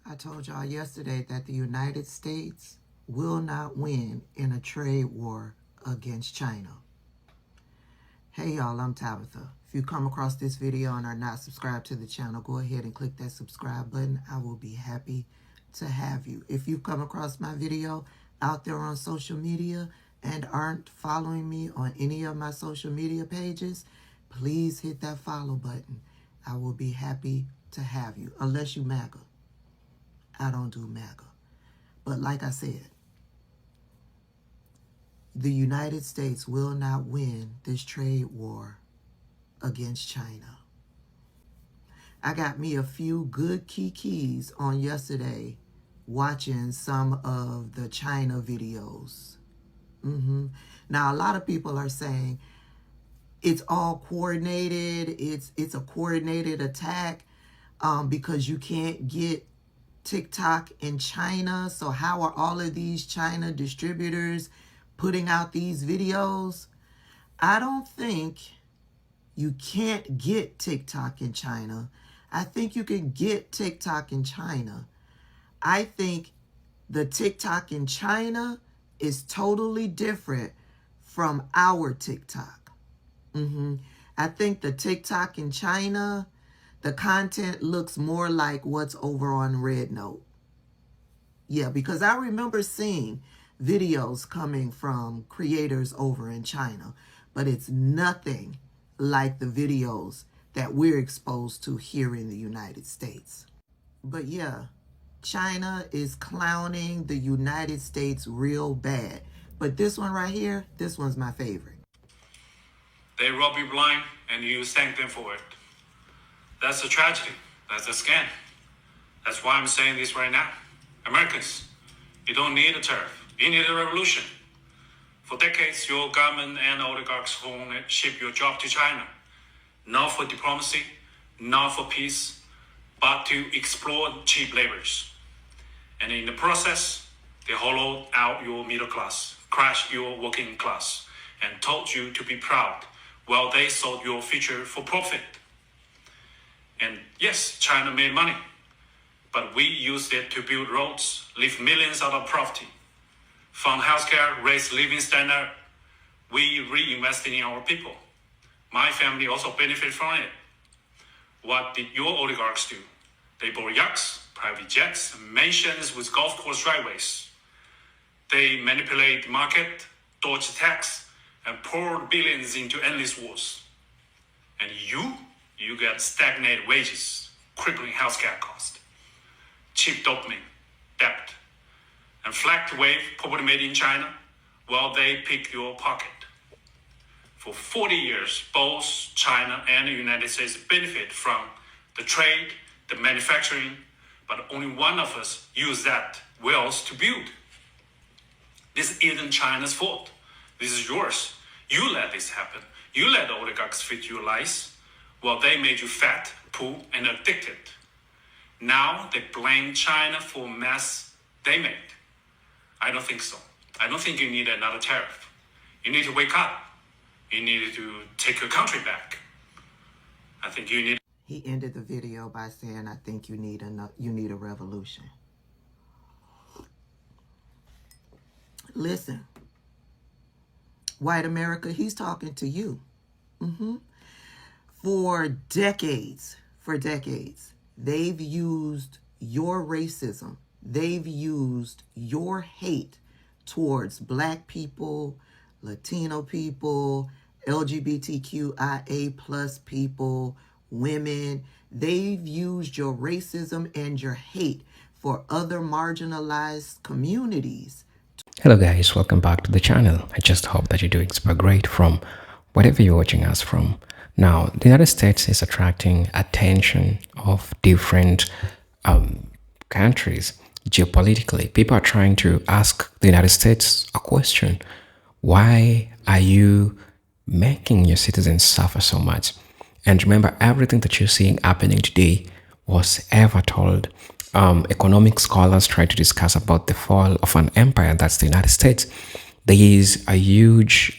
I told y'all yesterday that the United States will not win in a trade war against China. Hey y'all, I'm Tabitha. If you come across this video and are not subscribed to the channel, go ahead and click that subscribe button. I will be happy to have you. If you've come across my video out there on social media and aren't following me on any of my social media pages, please hit that follow button. I will be happy to have you, unless you MAGA. I don't do MAGA. But like I said, the United States will not win this trade war against China. I got me a few good keys on yesterday watching some of the China videos. Now, a lot of people are saying it's all coordinated. It's a coordinated attack because you can't get TikTok in China. So how are all of these China distributors putting out these videos? I don't think you can't get TikTok in China. I think you can get TikTok in China. I think the TikTok in China is totally different from our TikTok. I think the TikTok in China, the content looks more like what's over on Red Note. Yeah, because I remember seeing videos coming from creators over in China, but it's nothing like the videos that we're exposed to here in the United States. But yeah, China is clowning the United States real bad. But this one right here, this one's my favorite. They rob you blind and you thank them for it. That's a tragedy. That's a scam. That's why I'm saying this right now. Americans, you don't need a tariff. You need a revolution. For decades, your government and oligarchs only ship your job to China. Not for diplomacy, not for peace, but to exploit cheap laborers. And in the process, they hollowed out your middle class, crushed your working class, and told you to be proud while they sold your future for profit. And yes, China made money, but we used it to build roads, lift millions out of poverty, fund healthcare, raise living standard. We reinvested in our people. My family also benefited from it. What did your oligarchs do? They bought yachts, private jets, mansions with golf course driveways. They manipulate the market, dodge tax, and poured billions into endless wars. And you get stagnated wages, crippling healthcare cost, cheap dopamine, debt, and flagged wave property made in China while they pick your pocket. For 40 years, both China and the United States benefit from the trade, the manufacturing, but only one of us use that wealth to build. This isn't China's fault. This is yours. You let this happen. You let the oligarchs feed you lies while they made you fat, poor, and addicted. Now they blame China for mess they made. I don't think so. I don't think you need another tariff. You need to wake up. You need to take your country back. I think you need. He ended the video by saying, I think you need a revolution. Listen, white America, he's talking to you. For decades, they've used your racism. They've used your hate towards Black people, Latino people, LGBTQIA plus people, women. They've used your racism and your hate for other marginalized communities. Hello guys, welcome back to the channel. I just hope that you're doing super great from whatever you're watching us from. Now, the United States is attracting attention of different countries geopolitically. People are trying to ask the United States a question. Why are you making your citizens suffer so much? And remember, everything that you're seeing happening today was ever told. Economic scholars try to discuss about the fall of an empire, that's the United States. There is a huge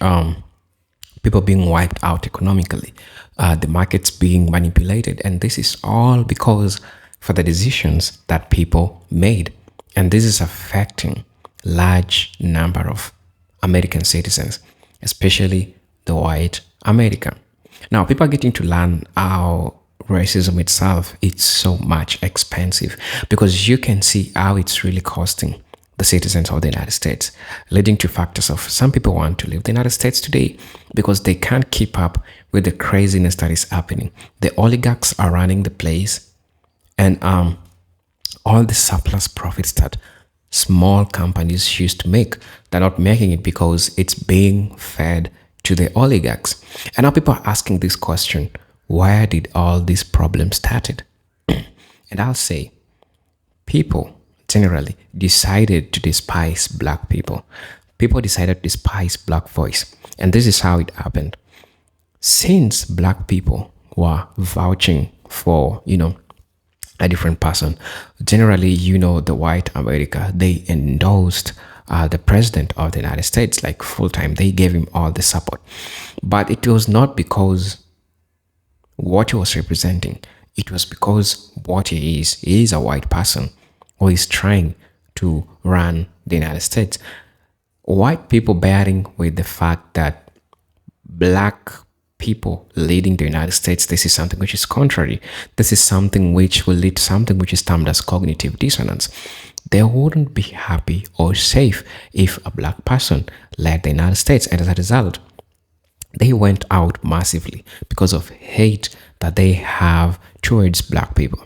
people being wiped out economically, the markets being manipulated, and this is all because for the decisions that people made. And this is affecting large number of American citizens, especially the white America. Now, people are getting to learn how racism itself is so much expensive, because you can see how it's really costing the citizens of the United States, leading to factors of some people want to leave the United States today because they can't keep up with the craziness that is happening. The oligarchs are running the place, and all the surplus profits that small companies used to make, they're not making it because it's being fed to the oligarchs. And now people are asking this question: where did all these problems started? And I'll say, people generally decided to despise black people. People decided to despise black voice. And this is how it happened. Since black people were vouching for, a different person, generally, the white America, they endorsed the president of the United States like full time. They gave him all the support. But it was not because what he was representing, it was because what he is a white person who is trying to run the United States. White people bearing with the fact that black people leading the United States, this is something which is contrary. This is something which will lead to something which is termed as cognitive dissonance. They wouldn't be happy or safe if a black person led the United States. And as a result, they went out massively because of hate that they have towards black people.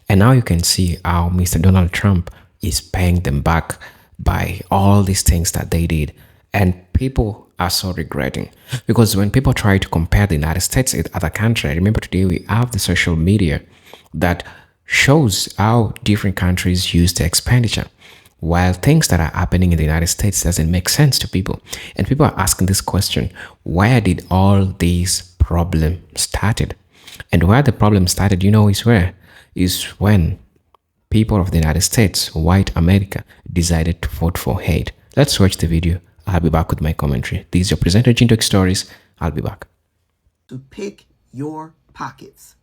And now you can see how Mr. Donald Trump is paying them back by all these things that they did. And people are so regretting, because when people try to compare the United States with other countries, remember today we have the social media that shows how different countries use their expenditure, while things that are happening in the United States doesn't make sense to people. And people are asking this question: where did all these problems started? And where the problem started, is when people of the United States, white America, decided to vote for hate. Let's watch the video. I'll be back with my commentary. This is your presenter, Jintox Stories. I'll be back. To pick your pockets.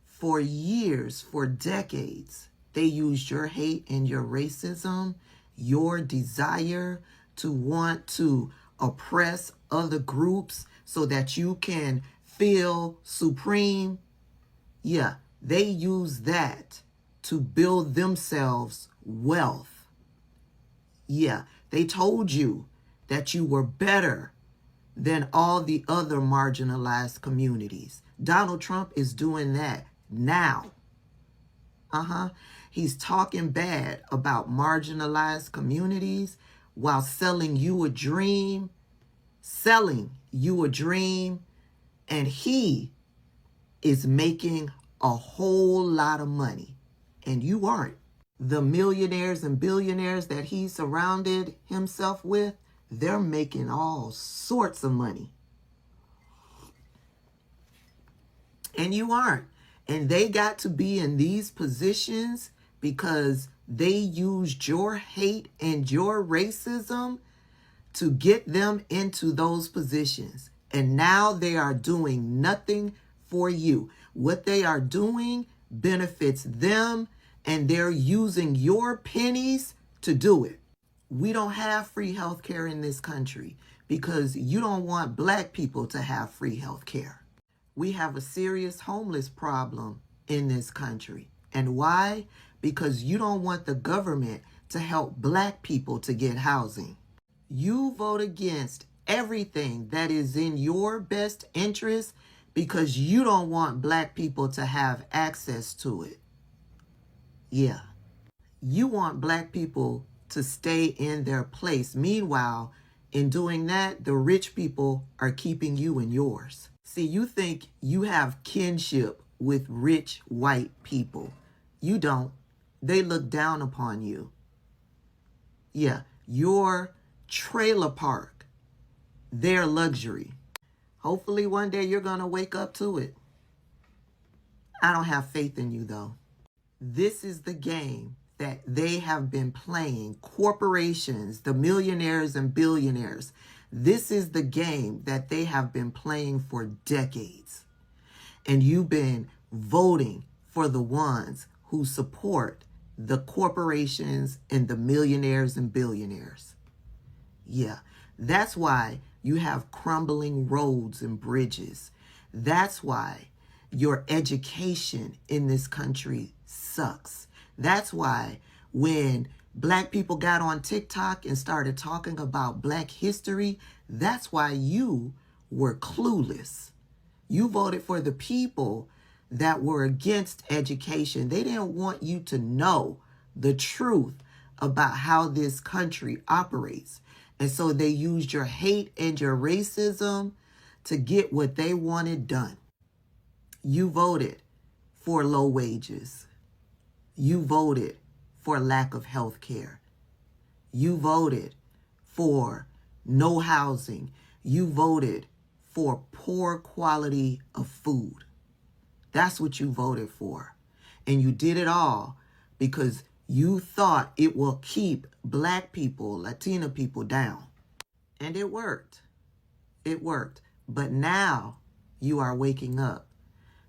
For years, for decades, they used your hate and your racism, your desire to want to oppress other groups so that you can feel supreme. Yeah, they use that to build themselves wealth. Yeah, they told you that you were better than all the other marginalized communities. Donald Trump is doing that now. He's talking bad about marginalized communities while selling you a dream, and he is making a whole lot of money, and you aren't. The millionaires and billionaires that he surrounded himself with, they're making all sorts of money. And you aren't. And they got to be in these positions because they used your hate and your racism to get them into those positions. And now they are doing nothing for you. What they are doing benefits them, and they're using your pennies to do it. We don't have free health care in this country because you don't want black people to have free health care. We have a serious homeless problem in this country. And why? Because you don't want the government to help black people to get housing. You vote against everything that is in your best interest because you don't want black people to have access to it. Yeah. You want black people to stay in their place. Meanwhile, in doing that, the rich people are keeping you in yours. See, you think you have kinship with rich white people. You don't. They look down upon you. Yeah, your trailer park, their luxury. Hopefully one day you're going to wake up to it. I don't have faith in you, though. This is the game that they have been playing. Corporations, the millionaires and billionaires. This is the game that they have been playing for decades. And you've been voting for the ones who support the corporations and the millionaires and billionaires. Yeah, that's why you have crumbling roads and bridges. That's why your education in this country sucks. That's why when Black people got on TikTok and started talking about Black history, that's why you were clueless. You voted for the people that were against education. They didn't want you to know the truth about how this country operates. And so they used your hate and your racism to get what they wanted done. You voted for low wages. You voted for lack of health care. You voted for no housing. You voted for poor quality of food. That's what you voted for. And you did it all because you thought it will keep Black people, Latina people down. And it worked. It worked. But now you are waking up.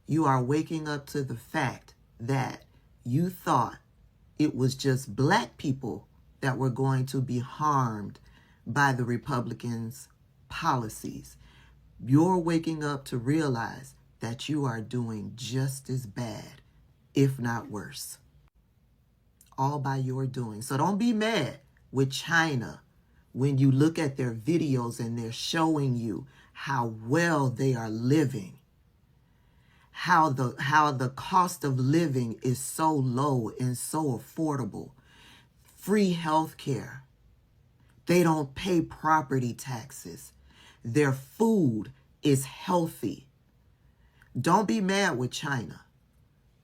You are waking up to the fact that you thought it was just Black people that were going to be harmed by the Republicans' policies. You're waking up to realize that you are doing just as bad, if not worse, all by your doing. So don't be mad with China when you look at their videos and they're showing you how well they are living, how the cost of living is so low and so affordable. Free health care. They don't pay property taxes. Their food is healthy. Don't be mad with China.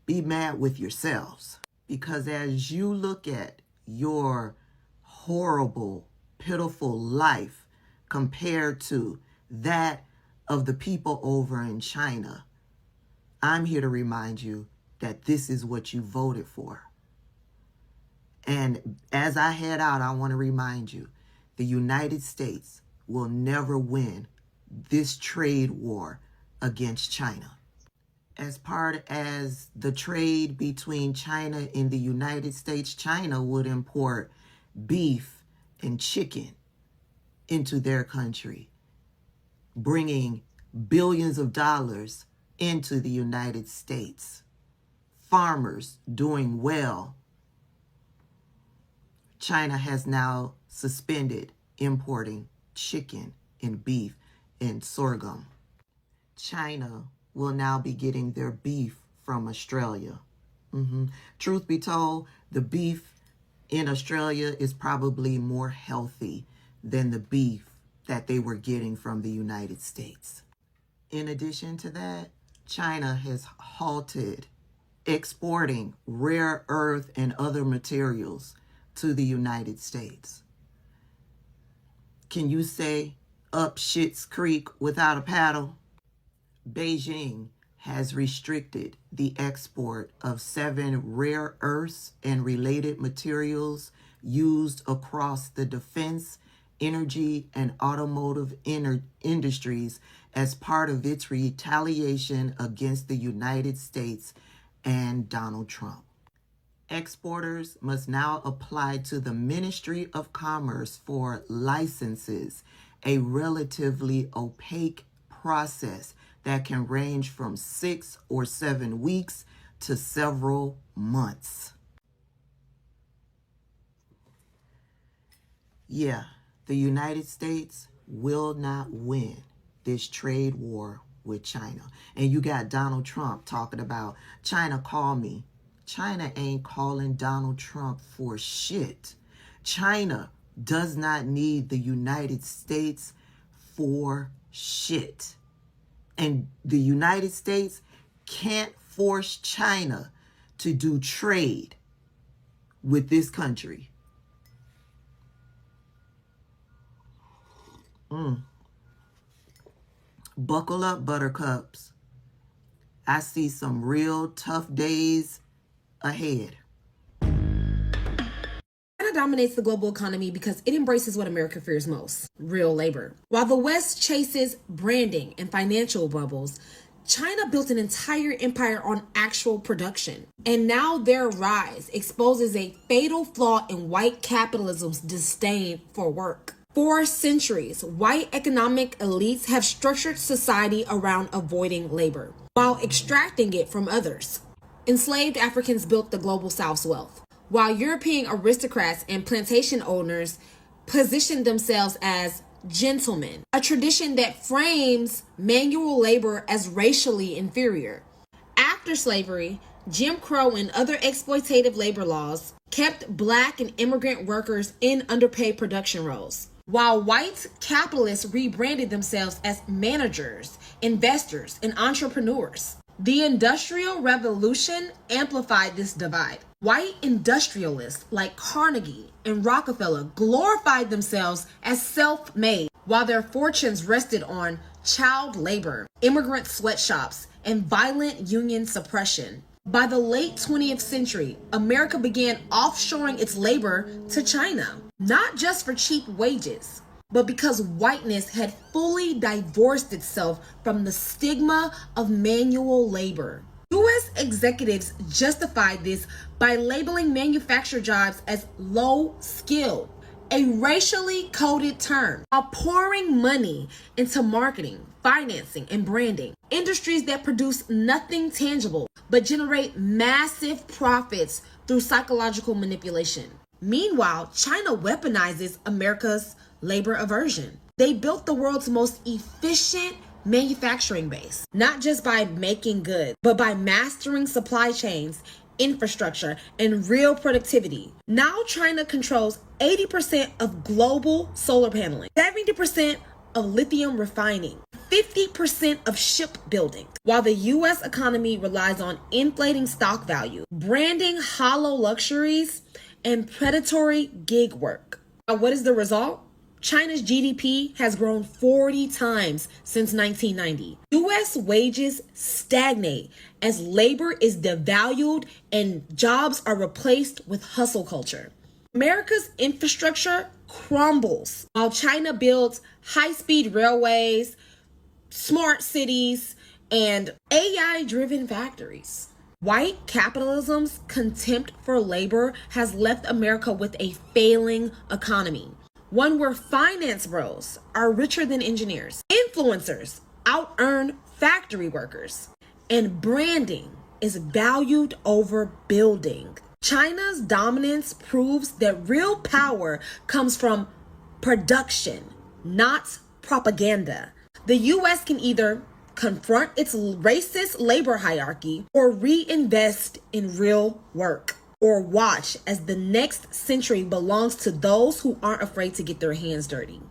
Be mad with yourselves. Because as you look at your horrible, pitiful life compared to that of the people over in China, I'm here to remind you that this is what you voted for. And as I head out, I want to remind you, the United States will never win this trade war against China. As part as the trade between China and the United States, China would import beef and chicken into their country, bringing billions of dollars into the United States. Farmers doing well. China has now suspended importing chicken and beef and sorghum. China will now be getting their beef from Australia. Truth be told, the beef in Australia is probably more healthy than the beef that they were getting from the United States. In addition to that, China has halted exporting rare earth and other materials to the United States. Can you say up Schitt's Creek without a paddle? Beijing has restricted the export of 7 rare earths and related materials used across the defense, energy, and automotive industries as part of its retaliation against the United States and Donald Trump. Exporters must now apply to the Ministry of Commerce for licenses, a relatively opaque process that can range from 6 or 7 weeks to several months. Yeah, the United States will not win this trade war with China. And you got Donald Trump talking about, China call me. China ain't calling Donald Trump for shit. China does not need the United States for shit. And the United States can't force China to do trade with this country. Buckle up, buttercups. I see some real tough days ahead. China dominates the global economy because it embraces what America fears most, real labor. While the West chases branding and financial bubbles, China built an entire empire on actual production. And now their rise exposes a fatal flaw in white capitalism's disdain for work. For centuries, white economic elites have structured society around avoiding labor while extracting it from others. Enslaved Africans built the global South's wealth, while European aristocrats and plantation owners positioned themselves as gentlemen, a tradition that frames manual labor as racially inferior. After slavery, Jim Crow and other exploitative labor laws kept black and immigrant workers in underpaid production roles, while white capitalists rebranded themselves as managers, investors, and entrepreneurs. The Industrial Revolution amplified this divide. White industrialists like Carnegie and Rockefeller glorified themselves as self-made, while their fortunes rested on child labor, immigrant sweatshops, and violent union suppression. By the late 20th century, America began offshoring its labor to China, not just for cheap wages, but because whiteness had fully divorced itself from the stigma of manual labor. U.S. executives justified this by labeling manufactured jobs as low skill, a racially coded term, while pouring money into marketing, financing, and branding, industries that produce nothing tangible but generate massive profits through psychological manipulation. Meanwhile, China weaponizes America's labor aversion. They built the world's most efficient manufacturing base, not just by making goods, but by mastering supply chains, infrastructure, and real productivity. Now China controls 80% of global solar paneling, 70% of lithium refining, 50% of shipbuilding, while the U.S. economy relies on inflating stock value, branding hollow luxuries, and predatory gig work. Now, what is the result? China's GDP has grown 40 times since 1990. U.S. wages stagnate as labor is devalued and jobs are replaced with hustle culture. America's infrastructure crumbles while China builds high-speed railways, smart cities, and AI-driven factories. White capitalism's contempt for labor has left America with a failing economy, one where finance bros are richer than engineers, influencers out-earn factory workers, and branding is valued over building. China's dominance proves that real power comes from production, not propaganda. The U.S. can either confront its racist labor hierarchy or reinvest in real work, or watch as the next century belongs to those who aren't afraid to get their hands dirty.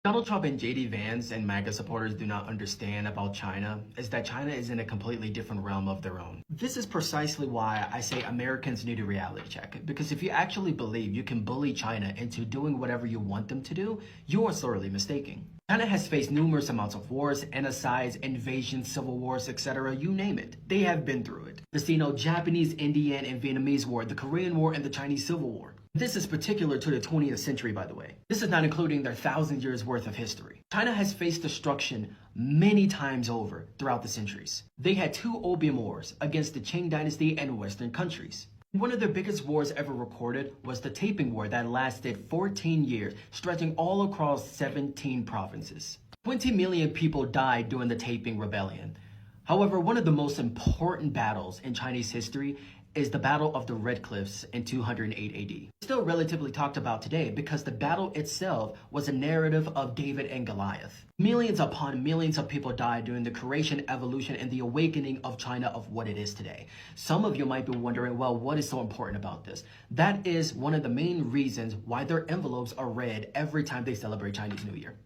Donald Trump and JD Vance and MAGA supporters do not understand about China is that China is in a completely different realm of their own. This is precisely why I say Americans need a reality check, because if you actually believe you can bully China into doing whatever you want them to do, you are sorely mistaken. China has faced numerous amounts of wars, genocides, invasions, civil wars, etc. You name it. They have been through it. The Sino-Japanese, Indian, and Vietnamese War, the Korean War, and the Chinese Civil War. This is particular to the 20th century, by the way. This is not including their 1,000 years worth of history. China has faced destruction many times over throughout the centuries. They had 2 opium wars against the Qing dynasty and Western countries. One of their biggest wars ever recorded was the Taiping War that lasted 14 years, stretching all across 17 provinces. 20 million people died during the Taiping Rebellion. However, one of the most important battles in Chinese history is the Battle of the Red Cliffs in 208 AD. Still relatively talked about today because the battle itself was a narrative of David and Goliath. Millions upon millions of people died during the creation, evolution, and the awakening of China of what it is today. Some of you might be wondering, well, what is so important about this? That is one of the main reasons why their envelopes are red every time they celebrate Chinese New Year.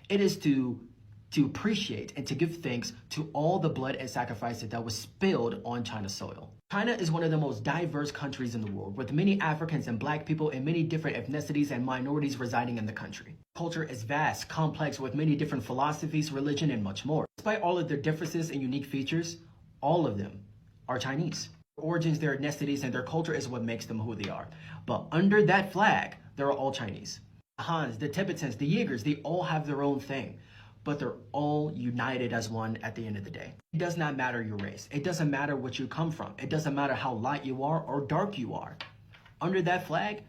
It is to appreciate and to give thanks to all the blood and sacrifices that was spilled on China's soil. China is one of the most diverse countries in the world, with many Africans and Black people and many different ethnicities and minorities residing in the country. Culture is vast, complex, with many different philosophies, religion, and much more. Despite all of their differences and unique features, all of them are Chinese. Their origins, their ethnicities, and their culture is what makes them who they are. But under that flag, they're all Chinese. Hans, the Tibetans, the Uyghurs, they all have their own thing, but they're all united as one at the end of the day. It does not matter your race. It doesn't matter what you come from. It doesn't matter how light you are or dark you are. Under that flag,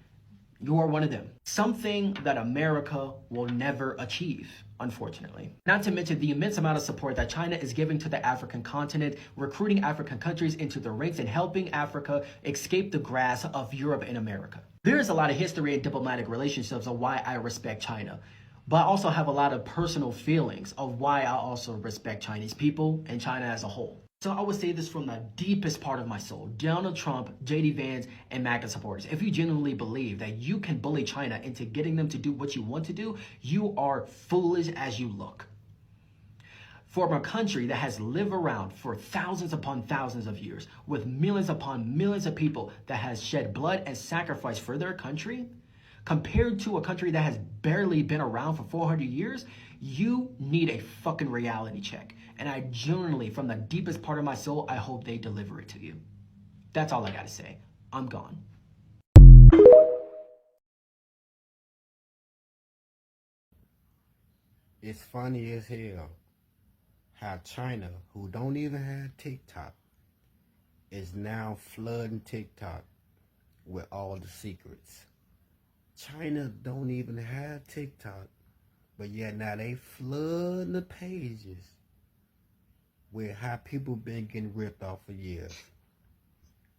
you are one of them. Something that America will never achieve, unfortunately. Not to mention the immense amount of support that China is giving to the African continent, recruiting African countries into the ranks and helping Africa escape the grasp of Europe and America. There is a lot of history and diplomatic relationships of why I respect China, but I also have a lot of personal feelings of why I also respect Chinese people and China as a whole. So I would say this from the deepest part of my soul. Donald Trump, JD Vance, and MAGA supporters, if you genuinely believe that you can bully China into getting them to do what you want to do, you are foolish as you look. From a country that has lived around for thousands upon thousands of years, with millions upon millions of people that has shed blood and sacrificed for their country, compared to a country that has barely been around for 400 years, you need a fucking reality check. And I genuinely, from the deepest part of my soul, I hope they deliver it to you. That's all I gotta say. I'm gone. It's funny as hell how China, who don't even have TikTok, is now flooding TikTok with all the secrets. China don't even have TikTok, but yet now they flood the pages with how people been getting ripped off for years.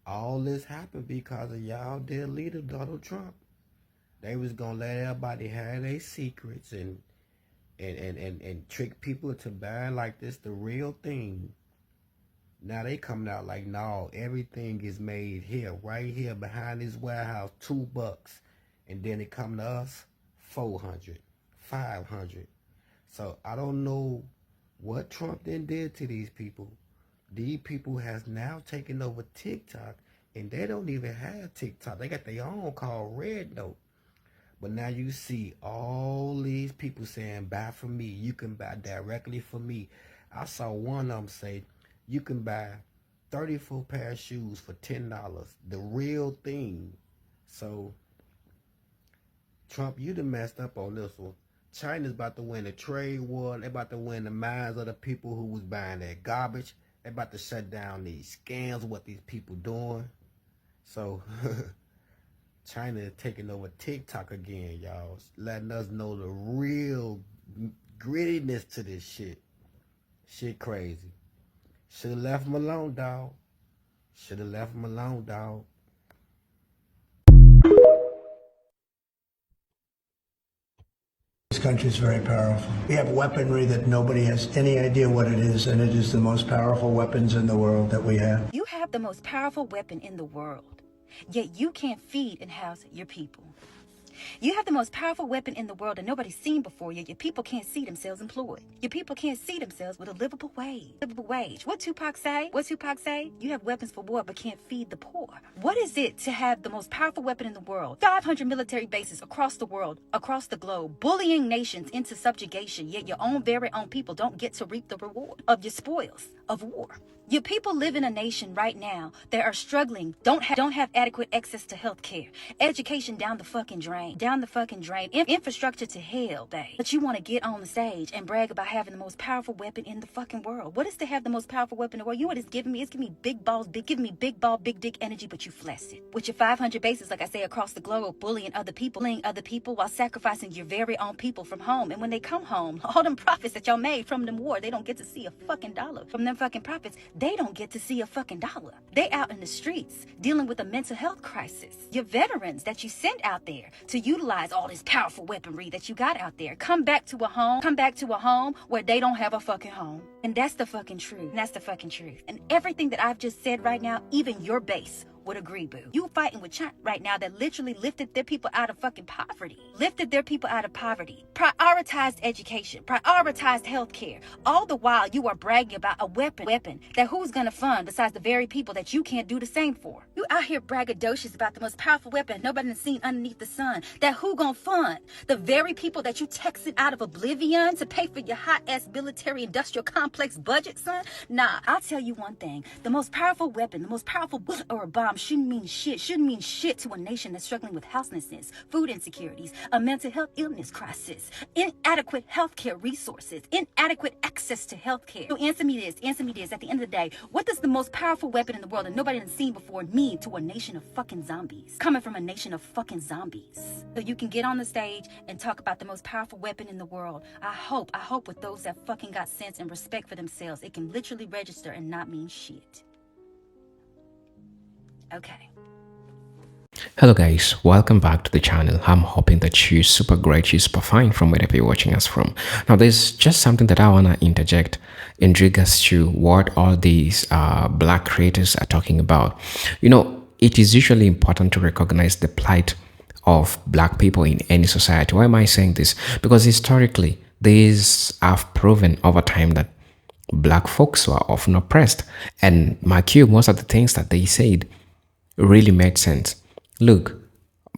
All this happened because of y'all dear leader Donald Trump. They was gonna let everybody have their secrets and trick people into buying like this the real thing. Now they coming out like, no, everything is made here, right here behind this warehouse, $2, and then it come to us 400, 500. So I don't know what Trump then did to these people. These people has now taken over TikTok, and they don't even have TikTok. They got their own called Red Note. But now you see all these people saying, buy from me. You can buy directly from me. I saw one of them say, you can buy 34 pair of shoes for $10. The real thing. So, Trump, you done messed up on this one. China's about to win the trade war. They're about to win the minds of the people who was buying that garbage. They're about to shut down these scams, what these people doing. So, China is taking over TikTok again, y'all. Letting us know the real grittiness to this shit. Shit crazy. Should have left them alone, dog. Should have left them alone, dog. This country is very powerful. We have weaponry that nobody has any idea what it is, and it is the most powerful weapons in the world that we have. You have the most powerful weapon in the world, yet you can't feed and house your people. You have the most powerful weapon in the world that nobody's seen before, yet your people can't see themselves employed. Your people can't see themselves with a livable wage. What Tupac say? You have weapons for war but can't feed the poor. What is it to have the most powerful weapon in the world? 500 military bases across the world, across the globe, bullying nations into subjugation, yet your own very own people don't get to reap the reward of your spoils of war. Your people live in a nation right now that are struggling, don't have adequate access to health care, education down the fucking drain, infrastructure to hell, babe. But you want to get on the stage and brag about having the most powerful weapon in the fucking world. What is to have the most powerful weapon in the world? You know what it's giving me? It's giving me big balls, big dick energy, but you flaccid. With your 500 bases, like I say, across the globe, bullying other people while sacrificing your very own people from home. And when they come home, all them profits that y'all made from them war, they don't get to see a fucking dollar from them fucking profits. They don't get to see a fucking dollar. They out in the streets dealing with a mental health crisis. Your veterans that you sent out there to utilize all this powerful weaponry that you got out there come back to a home where they don't have a fucking home. And that's the fucking truth. And everything that I've just said right now, even your base would agree, boo. You fighting with China right now that literally lifted their people out of fucking poverty. Prioritized education. Prioritized healthcare. All the while you are bragging about a weapon that who's gonna fund besides the very people that you can't do the same for. You out here braggadocious about the most powerful weapon nobody has seen underneath the sun. That who gonna fund? The very people that you texted out of oblivion to pay for your hot-ass military industrial complex budget, son? Nah, I'll tell you one thing. The most powerful weapon, the most powerful bullet or a bomb shouldn't mean shit to a nation that's struggling with houselessness, food insecurities, a mental health illness crisis, inadequate healthcare resources, inadequate access to healthcare. So answer me this, at the end of the day, what does the most powerful weapon in the world that nobody has seen before mean to a nation of fucking zombies? Coming from a nation of fucking zombies. So you can get on the stage and talk about the most powerful weapon in the world. I hope with those that fucking got sense and respect for themselves, it can literally register and not mean shit. Okay. Hello guys, welcome back to the channel. I'm hoping that you're super great, you're super fine from wherever you're watching us from. Now there's just something that I want to interject in regards to what all these black creators are talking about. You know, it is usually important to recognize the plight of black people in any society. Why am I saying this? Because historically, these have proven over time that black folks were often oppressed. And mark you, most of the things that they said really made sense. Look,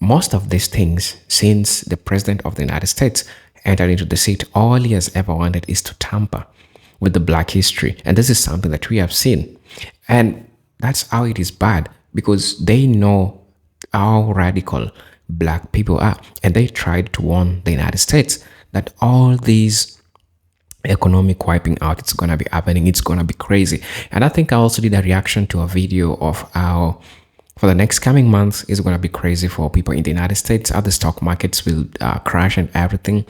most of these things, since the president of the United States entered into the seat, all he has ever wanted is to tamper with the black history. And this is something that we have seen. And that's how it is bad, because they know how radical black people are. And they tried to warn the United States that all these economic wiping out, it's gonna be happening, it's gonna be crazy. And I think I also did a reaction to a video of how for the next coming months is going to be crazy for people in the United States, how the stock markets will crash and everything.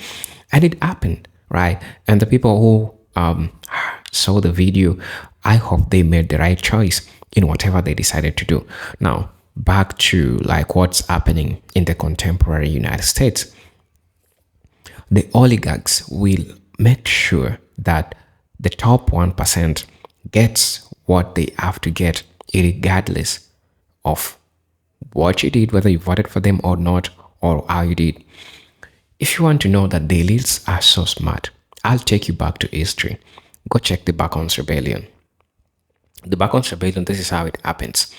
And it happened, right? And the people who saw the video, I hope they made the right choice in whatever they decided to do. Now, back to like what's happening in the contemporary United States. The oligarchs will make sure that the top 1% gets what they have to get, regardless of what you did, whether you voted for them or not, or how you did. If you want to know that the elites are so smart, I'll take you back to history. Go check the Bacon's Rebellion. The Bacon's Rebellion, this is how it happens.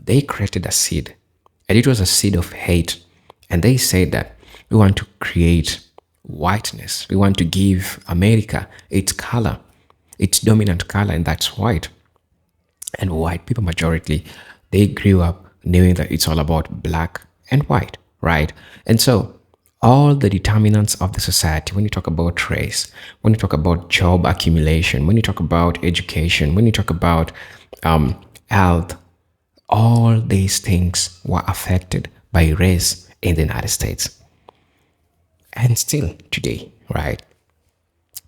They created a seed, and it was a seed of hate. And they said that we want to create whiteness. We want to give America its color, its dominant color, and that's white. And white people, majority, they grew up knowing that it's all about black and white, right? And so all the determinants of the society, when you talk about race, when you talk about job accumulation, when you talk about education, when you talk about health, all these things were affected by race in the United States. And still today, right?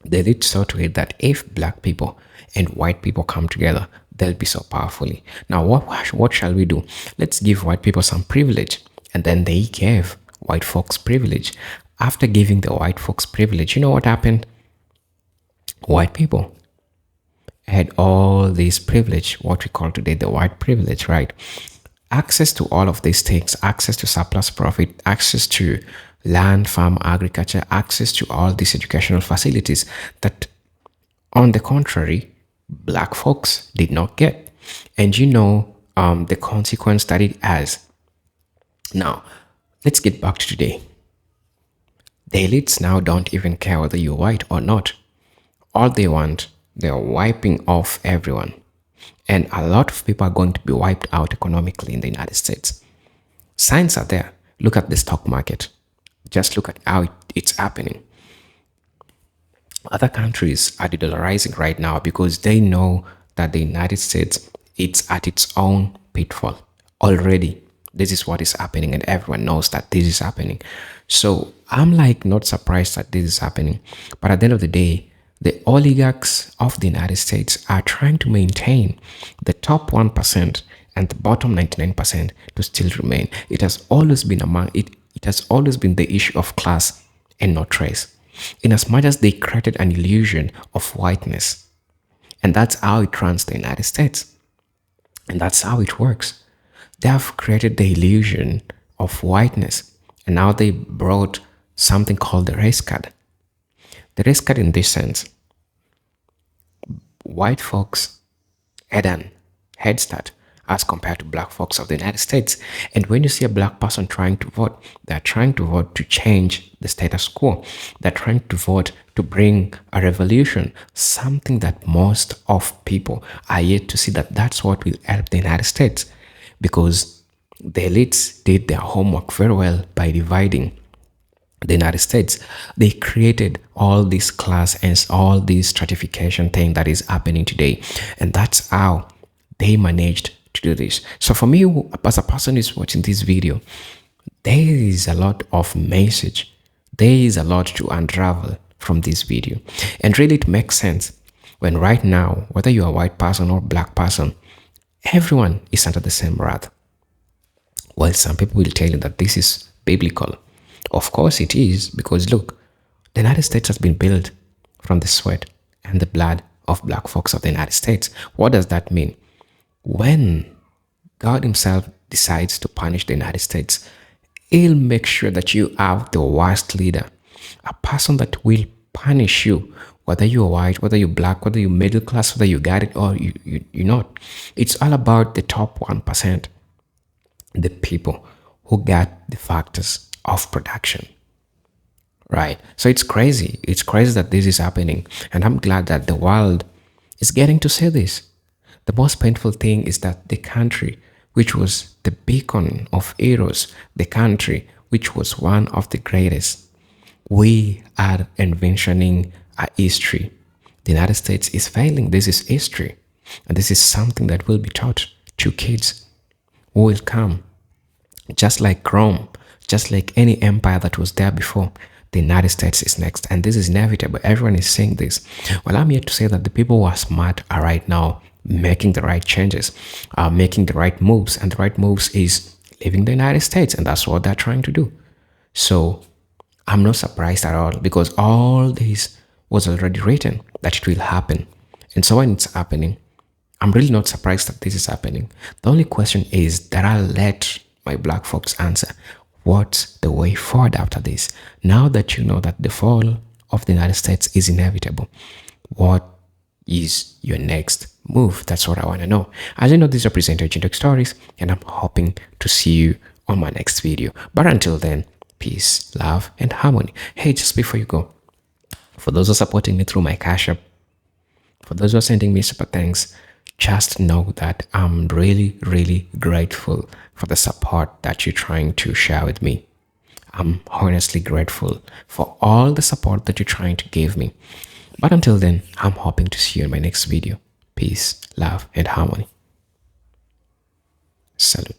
They did so to it that if black people and white people come together, they'll be so powerfully. Now, what shall we do? Let's give white people some privilege. And then they gave white folks privilege. After giving the white folks privilege, you know what happened? White people had all this privilege, what we call today the white privilege, right? Access to all of these things, access to surplus profit, access to land, farm, agriculture, access to all these educational facilities that, on the contrary, black folks did not get. And you know the consequence that it has. Now, let's get back to today. The elites now don't even care whether you're white or not. All they want, they're wiping off everyone. And a lot of people are going to be wiped out economically in the United States. Signs are there. Look at the stock market. Just look at how it's happening. Other countries are de-dollarizing right now because they know that the United States, it's at its own pitfall already. This is what is happening, and everyone knows that this is happening. So I'm like not surprised that this is happening. But at the end of the day, the oligarchs of the United States are trying to maintain the top 1% and the bottom 99% to still remain. It has always been it has always been the issue of class and not race. In as much as they created an illusion of whiteness. And that's how it runs the United States. And that's how it works. They have created the illusion of whiteness. And now they brought something called the race card. The race card in this sense, white folks had an head start as compared to black folks of the United States. And when you see a black person trying to vote, they're trying to vote to change the status quo. They're trying to vote to bring a revolution, something that most of people are yet to see that that's what will help the United States. because the elites did their homework very well by dividing the United States. They created all this class and all this stratification thing that is happening today. And that's how they managed to do this. So for me, as a person who's watching this video, there is a lot of message. There is a lot to unravel from this video. And really it makes sense when right now, whether you're a white person or black person, everyone is under the same wrath. Well, some people will tell you that this is biblical. Of course it is, because look, the United States has been built from the sweat and the blood of black folks of the United States. What does that mean? When God himself decides to punish the United States, he'll make sure that you have the worst leader, a person that will punish you, whether you're white, whether you're black, whether you're middle class, whether you got it or you're not. It's all about the top 1%, the people who got the factors of production. Right. So it's crazy. It's crazy that this is happening. And I'm glad that the world is getting to see this. The most painful thing is that the country, which was the beacon of heroes, the country which was one of the greatest, we are envisioning a history. The United States is failing. This is history. And this is something that will be taught to kids who will come. Just like Rome, just like any empire that was there before, the United States is next. And this is inevitable. Everyone is saying this. Well, I'm here to say that the people who are smart are right now making the right changes, are making the right moves. And the right moves is leaving the United States. And that's what they're trying to do. So I'm not surprised at all, because all this was already written that it will happen. And so when it's happening, I'm really not surprised that this is happening. The only question is that I'll let my black folks answer. What's the way forward after this? Now that you know that the fall of the United States is inevitable, what is your next move? That's what I want to know. As you know, this is representative Chintok Stories, and I'm hoping to see you on my next video. But until then, peace, love, and harmony. Hey, just before you go, for those who are supporting me through my Cash App, for those who are sending me super thanks, just know that I'm really, really grateful for the support that you're trying to share with me. I'm honestly grateful for all the support that you're trying to give me. But until then, I'm hoping to see you in my next video. Peace, love, and harmony. Salute.